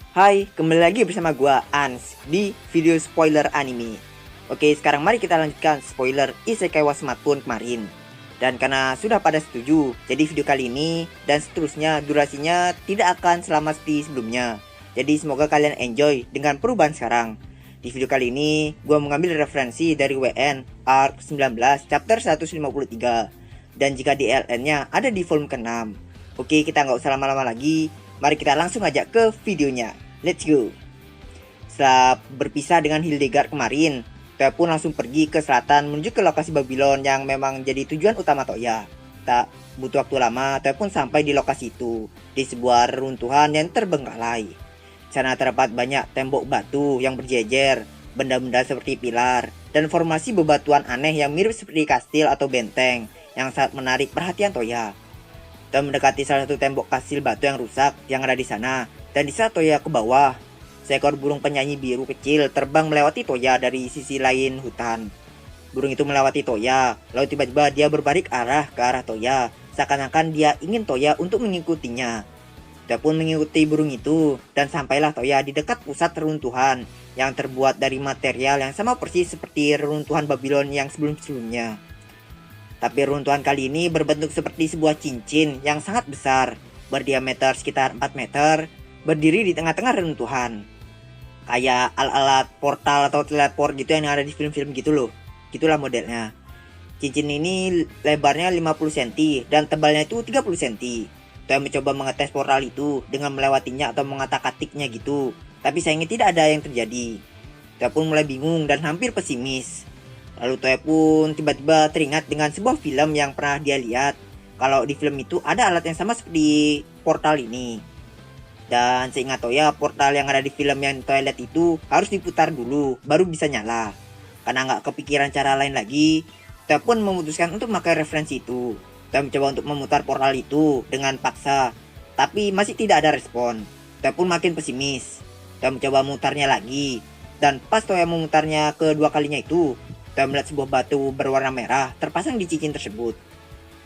Hai, kembali lagi bersama gua Ans di video spoiler anime. Oke, sekarang mari kita lanjutkan spoiler Isekai wa Smartphone kemarin. Dan karena sudah pada setuju, jadi video kali ini dan seterusnya durasinya tidak akan selama seperti sebelumnya. Jadi semoga kalian enjoy dengan perubahan sekarang. Di video kali ini, gua mengambil referensi dari WN Arc 19 chapter 153. Dan jika DLN-nya ada di volume ke-6. Oke, kita nggak usah lama-lama lagi. Mari kita langsung aja ke videonya. Let's go. Setelah berpisah dengan Hildegard kemarin, Toya pun langsung pergi ke selatan menuju ke lokasi Babylon yang memang jadi tujuan utama Toya. Tak butuh waktu lama, Toya pun sampai di lokasi itu, di sebuah reruntuhan yang terbengkalai. Sana terdapat banyak tembok batu yang berjejer, benda-benda seperti pilar, dan formasi bebatuan aneh yang mirip seperti kastil atau benteng yang sangat menarik perhatian Toya. Toya mendekati salah satu tembok kastil batu yang rusak yang ada di sana. Dan di saat Toya ke bawah, seekor burung penyanyi biru kecil terbang melewati Toya dari sisi lain hutan. Burung itu melewati Toya, lalu tiba-tiba dia berbalik arah ke arah Toya, seakan-akan dia ingin Toya untuk mengikutinya. Toya pun mengikuti burung itu, dan sampailah Toya di dekat pusat reruntuhan yang terbuat dari material yang sama persis seperti reruntuhan Babylon yang sebelum-sebelumnya. Tapi reruntuhan kali ini berbentuk seperti sebuah cincin yang sangat besar, berdiameter sekitar 4 meter, berdiri di tengah-tengah reruntuhan. Kayak alat-alat portal atau teleport gitu yang ada di film-film gitu loh. Gitulah modelnya. Cincin ini lebarnya 50 cm dan tebalnya itu 30 cm. Toya mencoba mengetes portal itu dengan melewatinya atau mengatak-atiknya gitu. Tapi sayangnya tidak ada yang terjadi. Toya pun mulai bingung dan hampir pesimis. Lalu Toya pun tiba-tiba teringat dengan sebuah film yang pernah dia lihat. Kalau di film itu ada alat yang sama seperti portal ini. Dan seingat Toya, portal yang ada di film yang Toya lihat itu harus diputar dulu, baru bisa nyala. Karena nggak kepikiran cara lain lagi, Toya pun memutuskan untuk memakai referensi itu. Toya mencoba untuk memutar portal itu dengan paksa, tapi masih tidak ada respon. Toya pun makin pesimis. Toya mencoba memutarnya lagi, dan pas Toya memutarnya kedua kalinya itu, Toya melihat sebuah batu berwarna merah terpasang di cincin tersebut.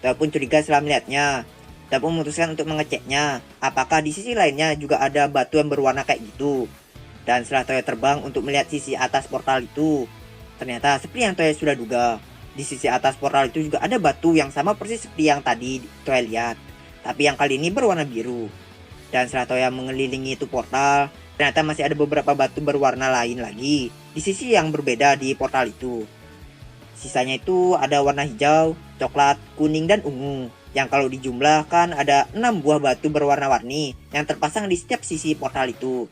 Toya pun curiga setelah melihatnya. Dan memutuskan untuk mengeceknya apakah di sisi lainnya juga ada batu yang berwarna kayak gitu. Dan setelah Toya terbang untuk melihat sisi atas portal itu, ternyata seperti yang Toya sudah duga, di sisi atas portal itu juga ada batu yang sama persis seperti yang tadi Toya lihat, tapi yang kali ini berwarna biru. Dan setelah Toya mengelilingi itu portal, ternyata masih ada beberapa batu berwarna lain lagi di sisi yang berbeda di portal itu. Sisanya itu ada warna hijau, coklat, kuning, dan ungu. Yang kalau dijumlahkan ada 6 buah batu berwarna-warni yang terpasang di setiap sisi portal itu.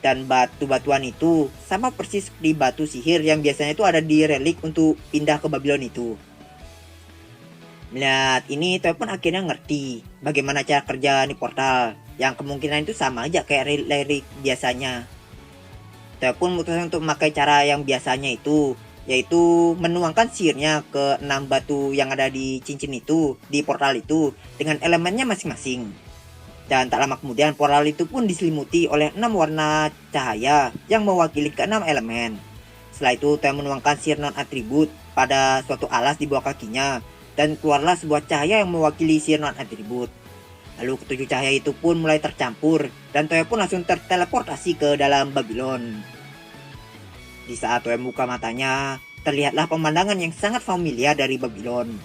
Dan batu-batuan itu sama persis seperti batu sihir yang biasanya itu ada di relik untuk pindah ke Babylon itu. Melihat ini, Toy pun akhirnya ngerti bagaimana cara kerja di portal, yang kemungkinan itu sama aja kayak relik biasanya. Toy pun memutuskan untuk memakai cara yang biasanya itu, yaitu menuangkan sihirnya ke 6 batu yang ada di cincin itu, di portal itu, dengan elemennya masing-masing. Dan tak lama kemudian portal itu pun diselimuti oleh 6 warna cahaya yang mewakili ke-6 elemen. Setelah itu Toya menuangkan sihir non-atribut pada suatu alas di bawah kakinya, dan keluarlah sebuah cahaya yang mewakili sihir non-atribut. Lalu ketujuh cahaya itu pun mulai tercampur, dan Toya pun langsung terteleportasi ke dalam Babylon. Di saat Toya buka matanya, terlihatlah pemandangan yang sangat familiar dari Babylon.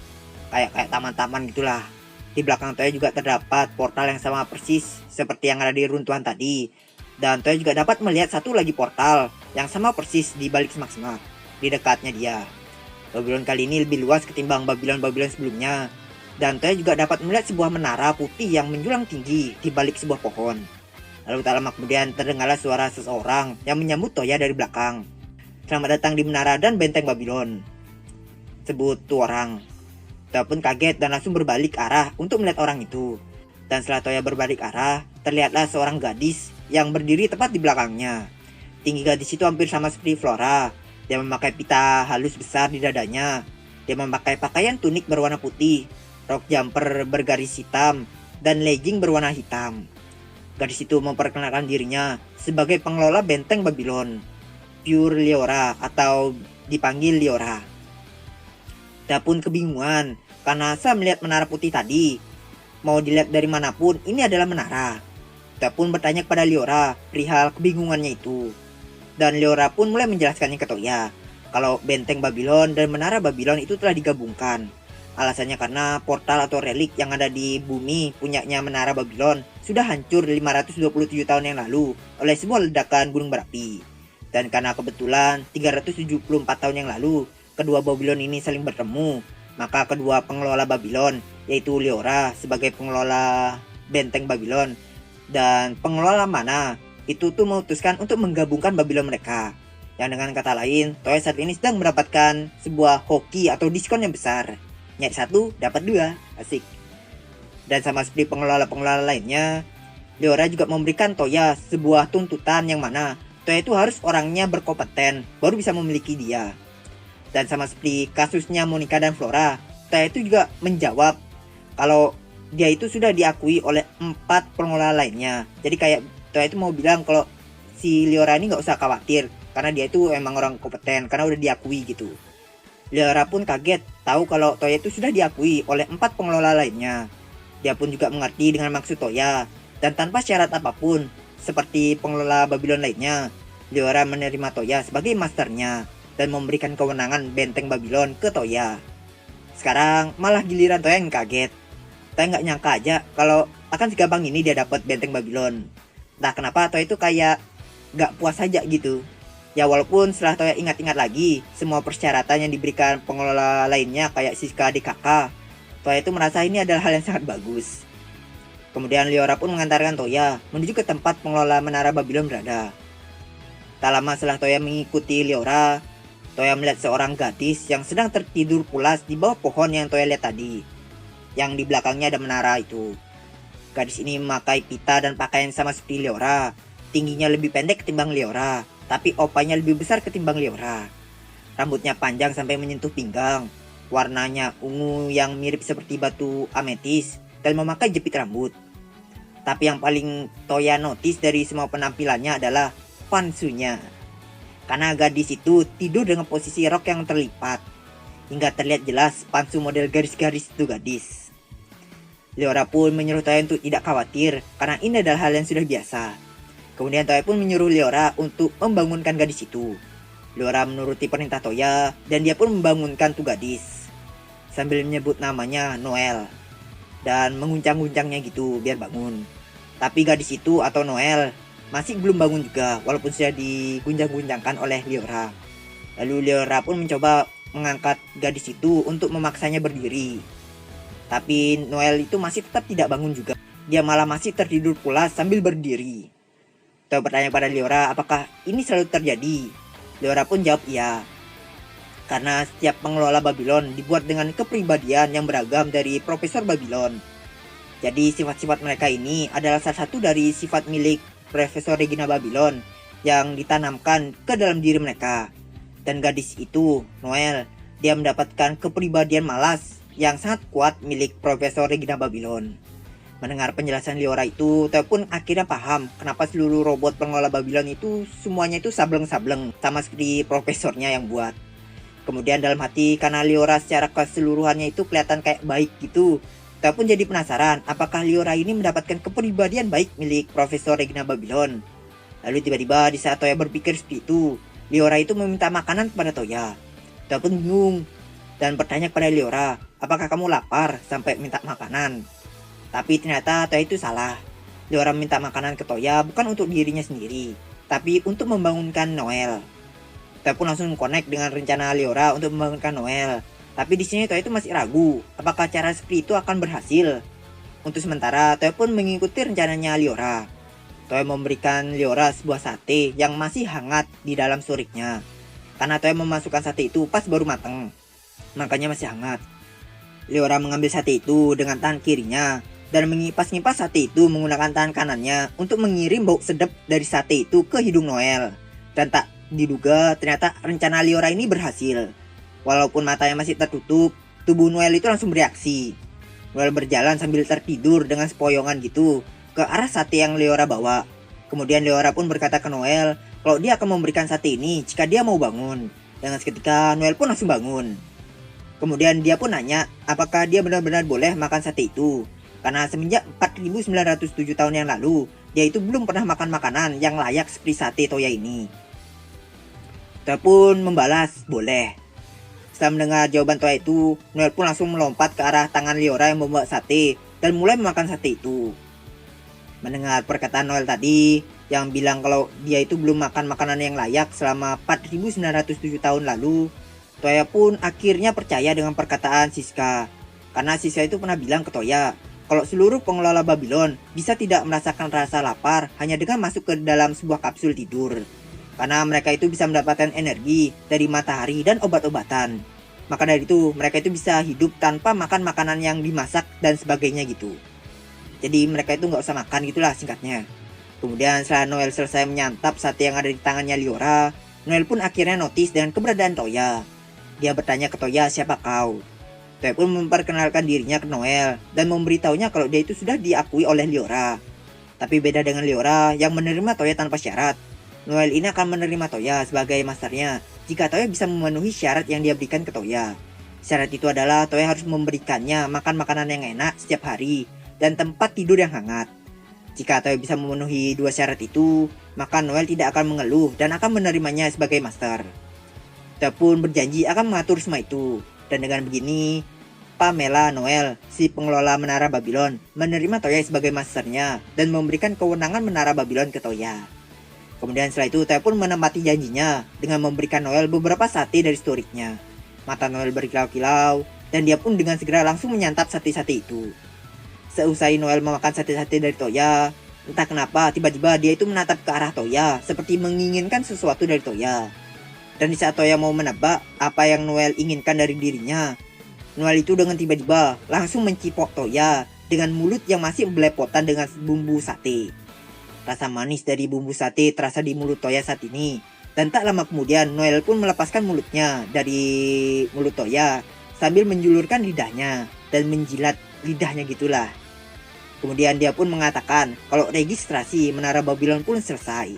Kayak taman-taman gitulah. Di belakang Toya juga terdapat portal yang sama persis seperti yang ada di runtuhan tadi. Dan Toya juga dapat melihat satu lagi portal yang sama persis di balik semak-semak, di dekatnya dia. Babylon kali ini lebih luas ketimbang Babylon-Babylon sebelumnya. Dan Toya juga dapat melihat sebuah menara putih yang menjulang tinggi di balik sebuah pohon. Lalu tak lama kemudian terdengarlah suara seseorang yang menyambut Toya dari belakang. "Selamat datang di menara dan benteng Babylon," sebut tuh orang. Toya pun kaget dan langsung berbalik arah untuk melihat orang itu. Dan setelah Toya berbalik arah, terlihatlah seorang gadis yang berdiri tepat di belakangnya. Tinggi gadis itu hampir sama seperti Flora. Dia memakai pita halus besar di dadanya. Dia memakai pakaian tunik berwarna putih, rok jumper bergaris hitam, dan legging berwarna hitam. Gadis itu memperkenalkan dirinya sebagai pengelola benteng Babylon, Pure Liora atau dipanggil Liora. Dia pun kebingungan karena saya melihat menara putih tadi. Mau dilihat dari manapun, ini adalah menara. Toya pun bertanya kepada Liora perihal kebingungannya itu. Dan Liora pun mulai menjelaskannya ke Toya kalau benteng Babylon dan menara Babylon itu telah digabungkan. Alasannya karena portal atau relik yang ada di bumi punyanya menara Babylon sudah hancur 527 tahun yang lalu oleh sebuah ledakan gunung berapi. Dan karena kebetulan 374 tahun yang lalu kedua Babylon ini saling bertemu, maka kedua pengelola Babylon, yaitu Liora sebagai pengelola benteng Babylon dan pengelola mana, itu tuh memutuskan untuk menggabungkan Babylon mereka. Yang dengan kata lain, Toya saat ini sedang mendapatkan sebuah hoki atau diskon yang besar. Nyari satu, dapat dua. Asik. Dan sama seperti pengelola-pengelola lainnya, Liora juga memberikan Toya sebuah tuntutan yang mana Toya itu harus orangnya berkompeten baru bisa memiliki dia. Dan sama seperti kasusnya Monica dan Flora, Toya itu juga menjawab kalau dia itu sudah diakui oleh 4 pengelola lainnya. Jadi kayak Toya itu mau bilang kalau si Liora ini nggak usah khawatir karena dia itu emang orang kompeten karena udah diakui gitu. Liora pun kaget tahu kalau Toya itu sudah diakui oleh 4 pengelola lainnya. Dia pun juga mengerti dengan maksud Toya dan tanpa syarat apapun seperti pengelola Babylon lainnya, Liora menerima Toya sebagai masternya dan memberikan kewenangan benteng Babylon ke Toya. Sekarang malah giliran Toya yang kaget. Toya nggak nyangka aja kalau akan segampang ini dia dapat benteng Babylon. Entah kenapa Toya itu kayak nggak puas aja gitu. Ya walaupun setelah Toya ingat-ingat lagi semua persyaratan yang diberikan pengelola lainnya kayak Siska DKK, Toya itu merasa ini adalah hal yang sangat bagus. Kemudian Liora pun mengantarkan Toya menuju ke tempat pengelola menara Babylon berada. Tak lama setelah Toya mengikuti Liora, Toya melihat seorang gadis yang sedang tertidur pulas di bawah pohon yang Toya lihat tadi. Yang di belakangnya ada menara itu. Gadis ini memakai pita dan pakaian sama seperti Liora. Tingginya lebih pendek ketimbang Liora, tapi opanya lebih besar ketimbang Liora. Rambutnya panjang sampai menyentuh pinggang. Warnanya ungu yang mirip seperti batu ametis dan memakai jepit rambut. Tapi yang paling Toya notice dari semua penampilannya adalah pansunya. Karena gadis itu tidur dengan posisi rok yang terlipat. Hingga terlihat jelas pansu model garis-garis itu gadis. Liora pun menyuruh Toya untuk tidak khawatir karena ini adalah hal yang sudah biasa. Kemudian Toya pun menyuruh Liora untuk membangunkan gadis itu. Liora menuruti perintah Toya dan dia pun membangunkan tuh gadis. Sambil menyebut namanya Noel. Dan menguncang-guncangnya gitu biar bangun. Tapi gadis itu atau Noel masih belum bangun juga walaupun sudah diguncang-guncangkan oleh Liora. Lalu Liora pun mencoba mengangkat gadis itu untuk memaksanya berdiri. Tapi Noel itu masih tetap tidak bangun juga. Dia malah masih tertidur pulas sambil berdiri. Toya bertanya pada Liora apakah ini selalu terjadi. Liora pun jawab iya. Karena setiap pengelola Babylon dibuat dengan kepribadian yang beragam dari Profesor Babylon. Jadi sifat-sifat mereka ini adalah salah satu dari sifat milik Profesor Regina Babylon yang ditanamkan ke dalam diri mereka. Dan gadis itu, Noel, dia mendapatkan kepribadian malas yang sangat kuat milik Profesor Regina Babylon. Mendengar penjelasan Liora itu, Toya pun akhirnya paham kenapa seluruh robot pengelola Babylon itu semuanya itu sableng-sableng sama seperti profesornya yang buat. Kemudian dalam hati karena Liora secara keseluruhannya itu kelihatan kayak baik gitu, Toya pun jadi penasaran apakah Liora ini mendapatkan kepribadian baik milik Profesor Regina Babylon. Lalu tiba-tiba di saat Toya berpikir seperti itu, Liora itu meminta makanan kepada Toya. Toya pun bingung dan bertanya kepada Liora, apakah kamu lapar sampai minta makanan? Tapi ternyata Toya itu salah. Liora minta makanan ke Toya bukan untuk dirinya sendiri, tapi untuk membangunkan Noel. Toya pun langsung connect dengan rencana Liora untuk membangunkan Noel. Tapi di sini Toya itu masih ragu, apakah cara seperti itu akan berhasil. Untuk sementara, Toya pun mengikuti rencananya Liora. Toya memberikan Liora sebuah sate yang masih hangat di dalam suriknya. Karena Toya memasukkan sate itu pas baru matang, makanya masih hangat. Liora mengambil sate itu dengan tangan kirinya dan mengipas-ngipas sate itu menggunakan tangan kanannya untuk mengirim bau sedap dari sate itu ke hidung Noel. Dan tak diduga ternyata rencana Liora ini berhasil. Walaupun matanya masih tertutup, tubuh Noel itu langsung bereaksi. Noel berjalan sambil tertidur dengan sepoyongan gitu ke arah sate yang Liora bawa. Kemudian Liora pun berkata ke Noel kalau dia akan memberikan sate ini jika dia mau bangun. Dan seketika Noel pun langsung bangun. Kemudian dia pun nanya apakah dia benar-benar boleh makan sate itu. Karena semenjak 4907 tahun yang lalu, dia itu belum pernah makan makanan yang layak seperti sate Toya ini. Toya pun membalas, boleh. Setelah mendengar jawaban Toya itu, Noel pun langsung melompat ke arah tangan Liora yang membawa sate dan mulai memakan sate itu. Mendengar perkataan Noel tadi yang bilang kalau dia itu belum makan makanan yang layak selama 4907 tahun lalu, Toya pun akhirnya percaya dengan perkataan Siska. Karena Siska itu pernah bilang ke Toya kalau seluruh pengelola Babylon bisa tidak merasakan rasa lapar hanya dengan masuk ke dalam sebuah kapsul tidur. Karena mereka itu bisa mendapatkan energi dari matahari dan obat-obatan. Maka dari itu mereka itu bisa hidup tanpa makan makanan yang dimasak dan sebagainya gitu. Jadi mereka itu nggak usah makan gitulah singkatnya. Kemudian setelah Noel selesai menyantap sate yang ada di tangannya Liora, Noel pun akhirnya notice dengan keberadaan Toya. Dia bertanya ke Toya, siapa kau? Toya pun memperkenalkan dirinya ke Noel dan memberitahunya kalau dia itu sudah diakui oleh Liora. Tapi beda dengan Liora yang menerima Toya tanpa syarat, Noel ini akan menerima Toya sebagai masternya jika Toya bisa memenuhi syarat yang dia berikan ke Toya. Syarat itu adalah Toya harus memberikannya makan makanan yang enak setiap hari dan tempat tidur yang hangat. Jika Toya bisa memenuhi dua syarat itu, maka Noel tidak akan mengeluh dan akan menerimanya sebagai master. Toya pun berjanji akan mengatur semua itu. Dan dengan begini, Pamela Noel, si pengelola Menara Babylon, menerima Toya sebagai masternya dan memberikan kewenangan Menara Babylon ke Toya. Kemudian setelah itu Toya pun menepati janjinya dengan memberikan Noel beberapa sate dari storage-nya. Mata Noel berkilau-kilau dan dia pun dengan segera langsung menyantap sate-sate itu. Seusai Noel memakan sate-sate dari Toya, entah kenapa tiba-tiba dia itu menatap ke arah Toya seperti menginginkan sesuatu dari Toya. Dan di saat Toya mau menebak apa yang Noel inginkan dari dirinya, Noel itu dengan tiba-tiba langsung mencipok Toya dengan mulut yang masih belepotan dengan bumbu sate. Rasa manis dari bumbu sate terasa di mulut Toya saat ini. Dan tak lama kemudian Noel pun melepaskan mulutnya dari mulut Toya sambil menjulurkan lidahnya dan menjilat lidahnya gitulah. Kemudian dia pun mengatakan kalau registrasi Menara Babylon pun selesai.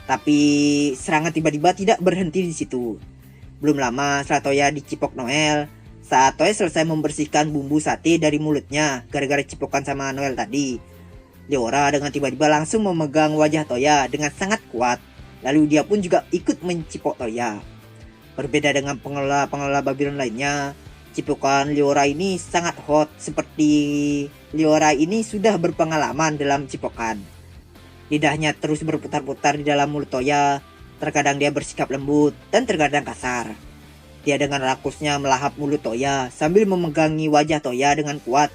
Tapi serangan tiba-tiba tidak berhenti di situ. Belum lama setelah Toya dicipok Noel, saat Toya selesai membersihkan bumbu sate dari mulutnya gara-gara cipokan sama Noel tadi, Liora dengan tiba-tiba langsung memegang wajah Toya dengan sangat kuat. Lalu dia pun juga ikut mencipok Toya. Berbeda dengan pengelola Babylon lainnya, cipokan Liora ini sangat hot seperti Liora ini sudah berpengalaman dalam cipokan. Lidahnya terus berputar-putar di dalam mulut Toya. Terkadang dia bersikap lembut dan terkadang kasar. Dia dengan rakusnya melahap mulut Toya sambil memegangi wajah Toya dengan kuat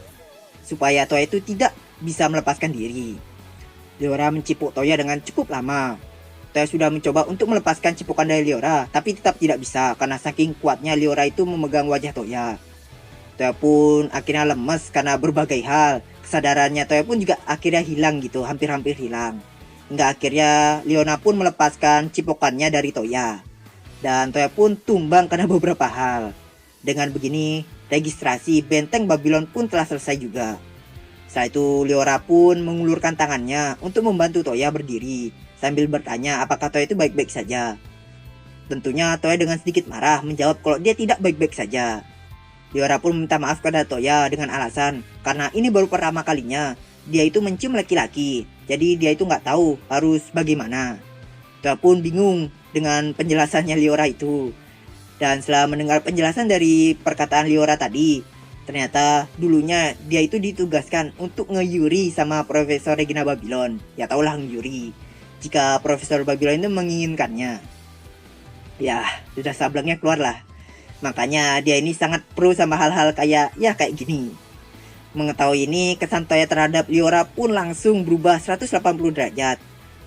supaya Toya itu tidak bisa melepaskan diri. Liora mencipuk Toya dengan cukup lama. Toya sudah mencoba untuk melepaskan cipukan dari Liora, tapi tetap tidak bisa karena saking kuatnya Liora itu memegang wajah Toya. Toya pun akhirnya lemes karena berbagai hal. Kesadarannya Toya pun juga akhirnya hilang gitu, hampir-hampir hilang. Hingga akhirnya Leona pun melepaskan cipokannya dari Toya. Dan Toya pun tumbang karena beberapa hal. Dengan begini, registrasi benteng Babylon pun telah selesai juga. Setelah itu Liora pun mengulurkan tangannya untuk membantu Toya berdiri, sambil bertanya apakah Toya itu baik-baik saja. Tentunya Toya dengan sedikit marah menjawab kalau dia tidak baik-baik saja. Liora pun minta maaf kepada Toya dengan alasan karena ini baru pertama kalinya dia itu mencium laki-laki, jadi dia itu nggak tahu harus bagaimana. Toya pun bingung dengan penjelasannya Liora itu. Dan setelah mendengar penjelasan dari perkataan Liora tadi, ternyata dulunya dia itu ditugaskan untuk ngeyuri sama Profesor Regina Babylon. Ya taulah ngeyuri jika Profesor Babylon itu menginginkannya. Ya sudah sablangnya keluar lah. Makanya dia ini sangat pro sama hal-hal kayak gini. Mengetahui ini, kesan Toya terhadap Liora pun langsung berubah 180 derajat.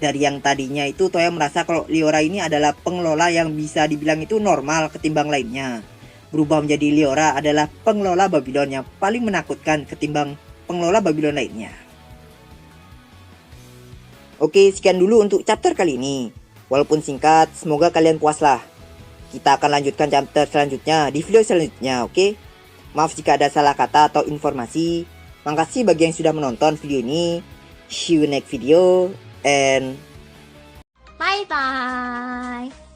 Dari yang tadinya itu Toya merasa kalau Liora ini adalah pengelola yang bisa dibilang itu normal ketimbang lainnya. Berubah menjadi Liora adalah pengelola Babylon yang paling menakutkan ketimbang pengelola Babylon lainnya. Oke, sekian dulu untuk chapter kali ini. Walaupun singkat, semoga kalian puas lah. Kita akan lanjutkan chapter selanjutnya di video selanjutnya, oke? Maaf jika ada salah kata atau informasi. Makasih bagi yang sudah menonton video ini. See you next video and bye bye.